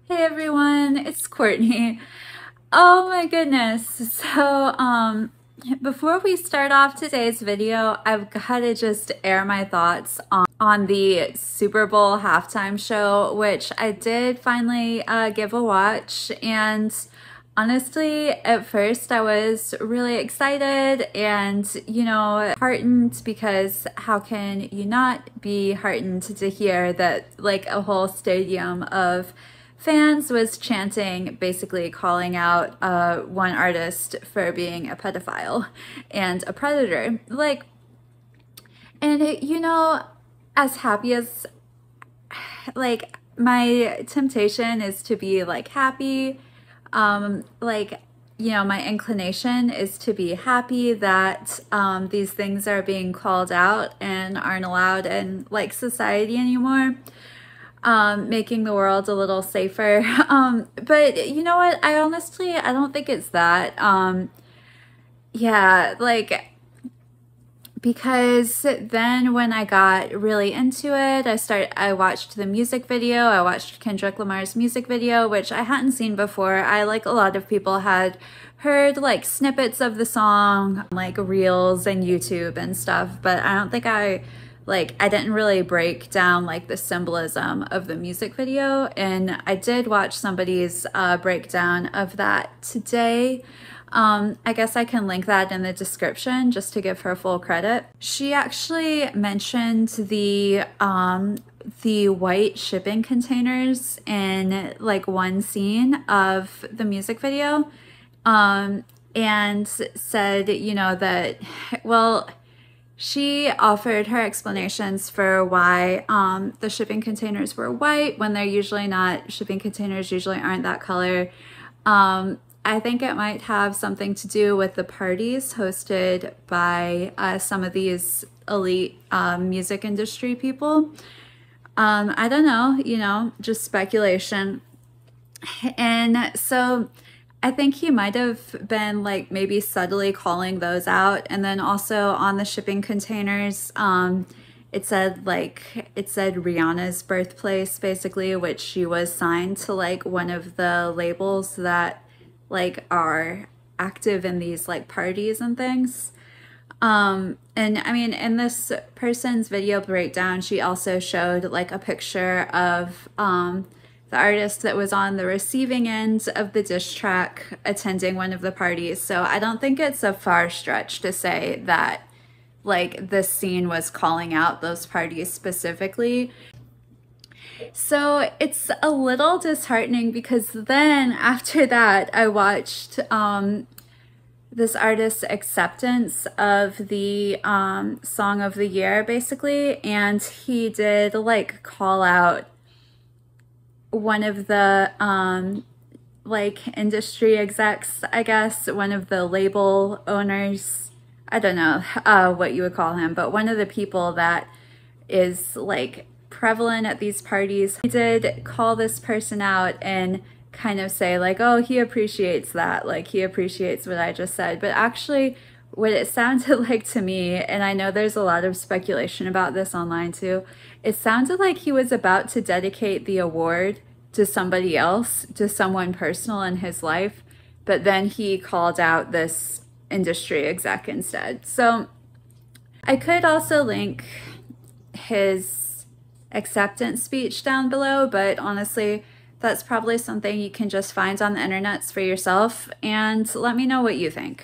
Hey everyone, it's Courtney. Oh my goodness. Before we start off today's video, I've got to just air my thoughts on the Super Bowl halftime show, which I did finally give a watch. And honestly, at first I was really excited and, heartened, because how can you not be heartened to hear that like a whole stadium of fans was chanting, basically calling out one artist for being a pedophile and a predator. As happy as, my temptation is to be like happy. My inclination is to be happy that these things are being called out and aren't allowed in like society anymore. Making the world a little safer. But you know what? I don't think it's that. Yeah, because then when I got really into it, I watched the music video. I watched Kendrick Lamar's music video, which I hadn't seen before. Like a lot of people had heard like snippets of the song, like reels and YouTube and stuff, but I don't think I didn't really break down like the symbolism of the music video. And I did watch somebody's breakdown of that today. I guess I can link that in the description just to give her full credit. She actually mentioned the white shipping containers in like one scene of the music video, and said, that, well, she offered her explanations for why the shipping containers were white when they're usually not. Shipping containers usually aren't that color. I think it might have something to do with the parties hosted by some of these elite music industry people. I don't know, just speculation. And so I think he might have been like maybe subtly calling those out. And then also on the shipping containers, it said Rihanna's birthplace, basically, which she was signed to like one of the labels that like are active in these like parties and things. And I mean, in this person's video breakdown, she also showed like a picture of the artist that was on the receiving end of the diss track attending one of the parties. So I don't think it's a far stretch to say that like this scene was calling out those parties specifically. So it's a little disheartening because then after that I watched this artist's acceptance of the song of the year, basically, and he did like call out one of the like industry execs, I guess, one of the label owners. I don't know what you would call him, but one of the people that is like prevalent at these parties. He did call this person out and kind of say like, oh, he appreciates that, like he appreciates what I just said. But actually what it sounded like to me, and I know there's a lot of speculation about this online too, it sounded like he was about to dedicate the award to somebody else, to someone personal in his life, but then he called out this industry exec instead. So I could also link his acceptance speech down below, but honestly, that's probably something you can just find on the internets for yourself, and let me know what you think.